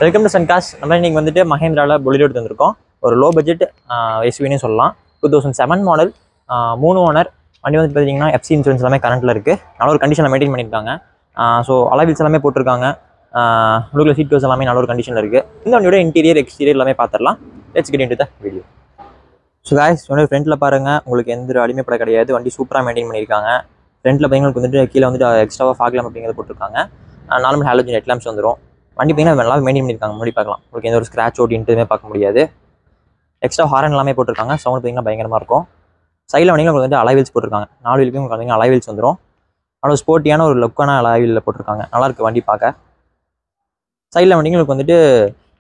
Welcome to சன்காஸ். நம்ம இன்னைக்கு வந்துட்டு மஹேந்திராவில் பொலிரோ எடுத்து வந்திருக்கோம். ஒரு லோ பட்ஜெட் எஸ்யூவின்னு சொல்லலாம். 2007 மாடல், 3 ஓனர். வண்டி வந்து பார்த்தீங்கன்னா எஃப்சி இன்சூரன்ஸ் எல்லாமே கரண்ட்டில் இருக்குது. நல்ல ஒரு கண்டிஷனில் மெயின்டைன் பண்ணியிருக்காங்க. ஸோ அலாய்வில்ஸ் எல்லாமே போட்டிருக்காங்க. உள்ள சீட் கவர்ஸ் எல்லாமே நல்ல ஒரு கண்டிஷனில் இருக்குது. இந்த வண்டியோட இன்டீரியர் எக்ஸ்டீரியர் எல்லாமே பார்த்துடலாம். Let's get into the video. So guys, வந்து ஃப்ரண்ட்டில் பாருங்கள், உங்களுக்கு எந்த அடிமைப்பட கிடையாது. வண்டி சூப்பராக மெயின்டைன் பண்ணியிருக்காங்க. ஃப்ரண்ட்டில் பார்த்தீங்கன்னா வந்துட்டு கீழே வந்துட்டு எக்ஸ்ட்ராவாக ஃபாக் லேம்ப் அப்படிங்கிறது போட்டிருக்காங்க. நார்மல் ஹாலோஜன் ஹெட் லேம்ப்ஸ் வந்துடும். வண்டி பார்த்தீங்கன்னா நல்லா மெயின்டைன் பண்ணியிருக்காங்க. முன்னாடி பார்க்கலாம், உங்களுக்கு எந்த ஒரு ஸ்க்ராட்ச் ஓட்டின்ட்டுமே பார்க்க முடியாது. எக்ஸ்ட்ரா ஹாரன் எல்லாமே போட்டிருக்காங்க. சவுண்ட் பார்த்தீங்கன்னா பயங்கரமாக இருக்கும். சைடில் வண்டிங்க உங்களுக்கு வந்து அலாய்வில்ஸ் போட்டிருக்காங்க. 4 வீலுக்கும் உங்களுக்கு பார்த்தீங்கன்னா அலாய்வில்ஸ் வந்துடும். அவ்வளோ ஸ்போர்ட்டியான ஒரு லுக்கான அலாய்வில் போட்டிருக்காங்க. நல்லாயிருக்கு வண்டி பார்க்க. சைடில் வண்டிங்க உங்களுக்கு வந்துட்டு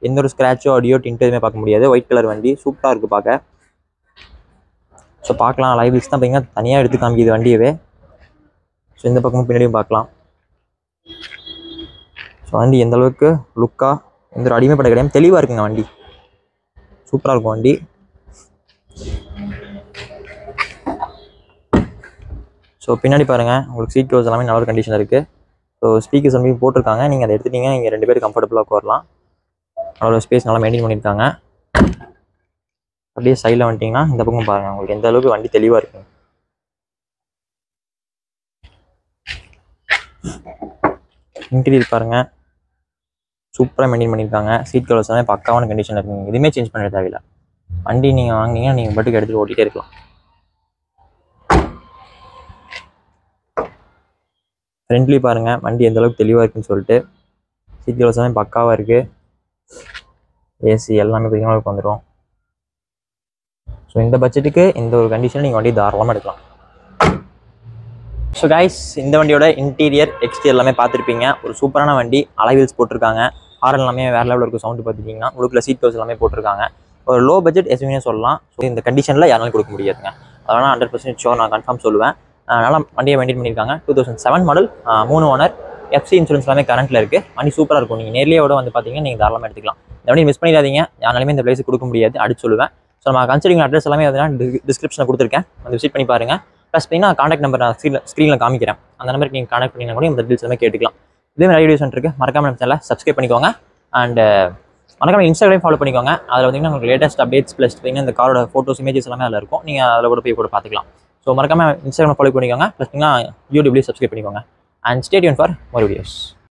எந்த ஒரு ஸ்க்ராட்சோ அடியோ டின்ட்டு எதுவுமே பார்க்க முடியாது. ஒயிட் கலர் வண்டி சூப்பராக இருக்குது பார்க்க. ஸோ பார்க்கலாம், அலாய்வில்ஸ் தான் பார்த்தீங்கன்னா தனியாக எடுத்து காமிக்குது வண்டியவே. ஸோ இந்த பக்கமும் பின்னாடியும் பார்க்கலாம். ஸோ வண்டி எந்த அளவுக்கு லுக்காக எந்த ஒரு அடிமைப்பட கிடையாது, தெளிவாக இருக்குங்க வண்டி. சூப்பராக இருக்கும் வண்டி. ஸோ பின்னாடி பாருங்கள், உங்களுக்கு சீட் கவர்ஸ் எல்லாமே நல்ல ஒரு கண்டிஷன் இருக்குது. ஸோ ஸ்பீக்கர்ஸ் எல்லாமே போட்டிருக்காங்க. நீங்கள் அதை எடுத்துட்டீங்க, நீங்கள் 2 பேர் கம்ஃபர்டபுளாக உட்காரலாம். அவ்வளோ ஸ்பேஸ் நல்லா மெயின்டைன் பண்ணியிருக்காங்க. அப்படியே சைடில் வந்துட்டிங்கன்னா இந்த பக்கம் பாருங்கள், உங்களுக்கு எந்த அளவுக்கு வண்டி தெளிவாக இருக்குங்க. இன்டீரியர் பாருங்கள், சூப்பராக மெயின்டைன் பண்ணியிருக்காங்க. சீட் கவர்ஸ் எல்லாமே பக்காவான கண்டிஷனில் இருக்குங்க. எதுவுமே சேஞ்ச் பண்ண தேவையில்லை. வண்டி நீங்கள் வாங்கினீங்கன்னா நீங்கள் பாட்டுக்கு எடுத்துகிட்டு ஓட்டிகிட்டே இருக்கலாம். ஃப்ரெண்ட்லி பாருங்கள், வண்டி எந்த அளவுக்கு தெளிவாக இருக்குன்னு சொல்லிட்டு. சீட் கவர்ஸ் எல்லாமே பக்காவாக இருக்குது. ஏசி எல்லாமே பார்த்தீங்கன்னா வந்துடும். ஸோ இந்த பட்ஜெட்டுக்கு இந்த ஒரு கண்டிஷனில் நீங்கள் வண்டி தாராளமாக எடுக்கலாம். ஸோ கைஸ், இந்த வண்டியோட இன்டீரியர் எக்ஸ்டீரியர் எல்லாமே பார்த்துருப்பீங்க. ஒரு சூப்பரான வண்டி. அலாய்வில்ஸ் போட்டிருக்காங்க. ஹாரன் எல்லாமே வேறு லெவலில் இருக்கும். சவுண்டு பார்த்துட்டிங்கன்னா உங்களுக்குள்ள சீட் கவர்ஸ் எல்லாமே போட்டிருக்காங்க. ஒரு லோ பட்ஜெட் எஸ்யூவினே சொல்லலாம். ஸோ இந்த கண்டிஷனில் யாராலும் கொடுக்க முடியாதுங்க. அதனால் 100% ஷோர் நான் கன்ஃபார்ம் சொல்லுவேன். நல்லா வண்டியை மெயின்டைன் பண்ணியிருக்காங்க. 2007 மாடல், 3 ஓனர். எஃப்சி இன்சூரன்ஸ் எல்லாமே கரண்ட்டில் இருக்குது. வண்டி சூப்பராக இருக்கும். நீங்கள் நேர்லேயோட வந்து பார்த்தீங்கன்னா நீங்கள் தாராளமாக எடுத்துக்கலாம். இந்த வண்டி மிஸ் பண்ணிடாதீங்க. யாராலுமே இந்த பிளேஸ் கொடுக்க முடியாது, அடிச்சு சொல்லுவேன். ஸோ நம்ம கன்சிடரிங் அட்ரஸ் எல்லாமே டிஸ்கிரிப்ஷனில் கொடுத்துருக்கேன், வந்து விசிட் பண்ணி பாருங்கள். ப்ளஸ் பார்த்தீங்கன்னா கான்டாக்ட் நம்பர் நான் ஸ்க்ரீனில் காமிக்கிறேன். அந்த நம்பருக்கு நீங்கள் கான்டாக்ட் பண்ணிங்கன்னா கூட இந்த டீல்ஸ் எல்லாமே கேட்டுக்கலாம். இதே மாதிரி வீடியோஸ் இருக்குது. மறக்காம நம்ம சேனலை சப்ஸ்கிரைப் பண்ணிக்கோங்க. அண்ட் மறக்காம இன்ஸ்டாகிராம் ஃபாலோ பண்ணிக்கோங்க. அதில் பார்த்தீங்கன்னா உங்களுக்கு லேட்டஸ்ட் அப்டேட்ஸ் ப்ளஸ் பார்த்தீங்கன்னா இந்த காரோட ஃபோட்டோஸ் இமேஜஸ் எல்லாமே அதில் இருக்கும். நீங்கள் அதில் கூட போய் கூட பார்த்துக்கலாம். ஸோ மறக்காம இன்ஸ்டாகிராம் ஃபாலோ பண்ணிக்கோங்க. ப்ளஸ் பார்த்தீங்கன்னா யூடியூப்லேயும் சப்ஸ்கிரைப் பண்ணிக்கோங்க. And stay tune for more videos.